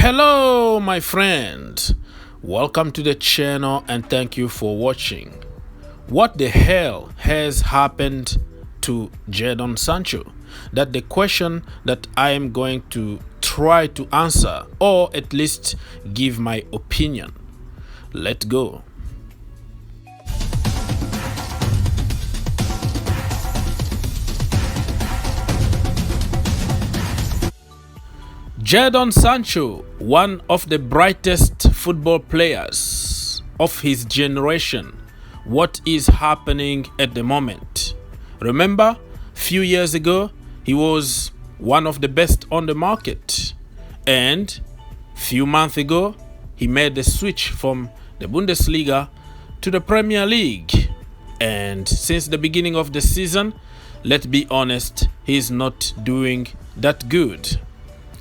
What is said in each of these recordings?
Hello my friend, welcome to the channel and thank you for watching. What the hell has happened to Jadon Sancho? That's the question that I am going to try to answer, or at least give my opinion. Let's go. Jadon Sancho, one of the brightest football players of his generation. What is happening at the moment? Remember, a few years ago, he was one of the best on the market. And a few months ago, he made the switch from the Bundesliga to the Premier League. And since the beginning of the season, let's be honest, he's not doing that good.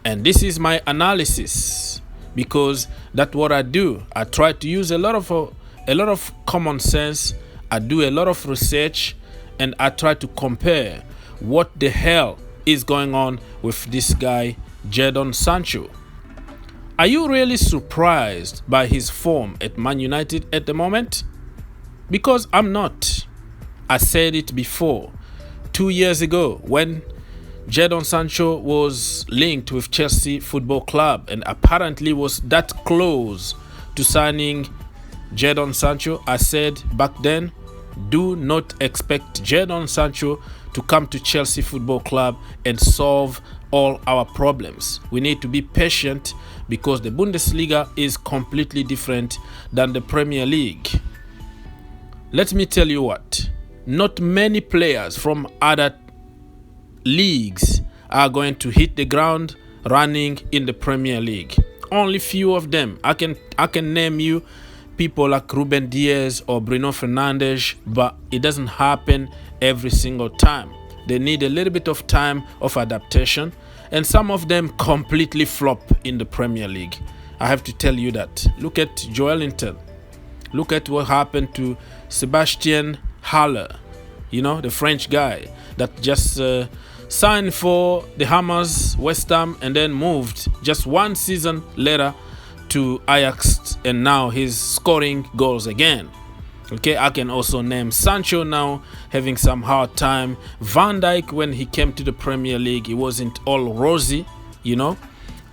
And this is my analysis, because that's what I do. I try to use a lot of common sense. I do a lot of research, and I try to compare what the hell is going on with this guy, Jadon Sancho. Are you really surprised by his form at Man United at the moment? Because I'm not. I said it before. 2 years ago, when Jadon Sancho was linked with Chelsea Football Club and apparently was that close to signing Jadon Sancho, I said back then, do not expect Jadon Sancho to come to Chelsea Football Club and solve all our problems. We need to be patient because the Bundesliga is completely different than the Premier League. Let me tell you what, not many players from other leagues are going to hit the ground running in the Premier League. Only few of them. I can name you people like Ruben Diaz or Bruno Fernandes, but it doesn't happen every single time. They need a little bit of time of adaptation, and some of them completely flop in the Premier League. I have to tell you that. Look at Joelinton. Look at what happened to Sebastian Haller, you know, the French guy that just signed for the Hammers, West Ham, and then moved just one season later to Ajax, and now he's scoring goals again. Okay, I can also name Sancho now having some hard time. Van Dijk, when he came to the Premier League, it wasn't all rosy, you know.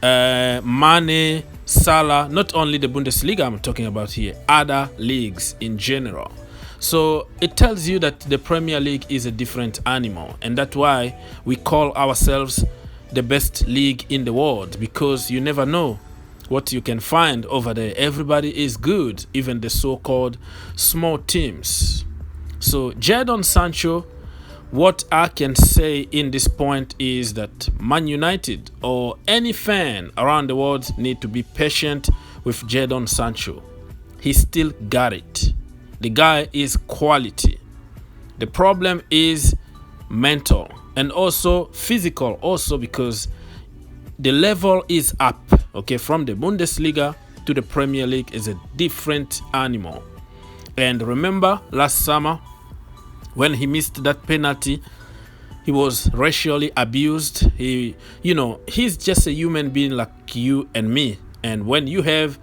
Mane, Salah, not only the Bundesliga I'm talking about here, other leagues in general. So it tells you that the Premier League is a different animal, and that's why we call ourselves the best league in the world, because you never know what you can find over there. Everybody is good, even the so-called small teams. So Jadon Sancho, what I can say in this point is that Man United or any fan around the world need to be patient with Jadon Sancho. He still got it. The guy is quality. The problem is mental and also physical, also because the level is up. Okay, from the Bundesliga to the Premier League is a different animal. And remember last summer when he missed that penalty, he was racially abused. He's just a human being like you and me. And when you have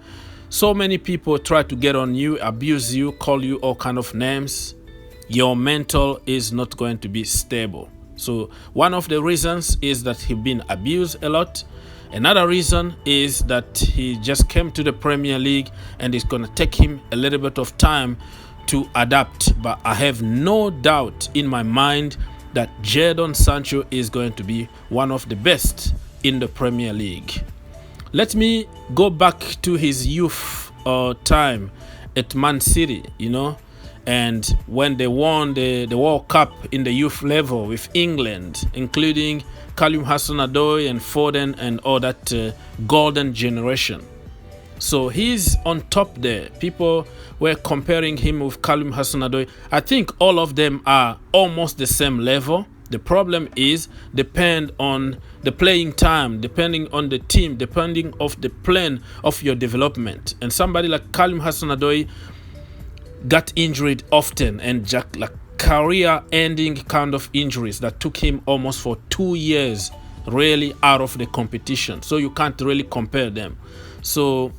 so many people try to get on you, abuse you, call you all kind of names, your mental is not going to be stable. So one of the reasons is that he's been abused a lot. Another reason is that he just came to the Premier League and it's going to take him a little bit of time to adapt. But I have no doubt in my mind that Jadon Sancho is going to be one of the best in the Premier League. Let me go back to his youth time at Man City, you know, and when they won the World Cup in the youth level with England, including Callum Hudson-Odoi and Foden and all that golden generation. So he's on top there. People were comparing him with Callum Hudson-Odoi. I think all of them are almost the same level. The problem is depend on the playing time, depending on the team, depending of the plan of your development. And somebody like Callum Hudson-Odoi got injured often, and like career-ending kind of injuries that took him almost for 2 years really out of the competition, so you can't really compare them. So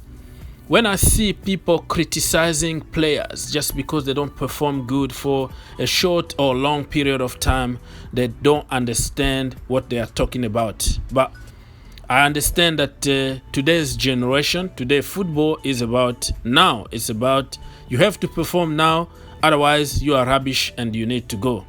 when I see people criticizing players just because they don't perform good for a short or long period of time, they don't understand what they are talking about. But I understand that today's generation, today football is about now. It's about you have to perform now, otherwise you are rubbish and you need to go.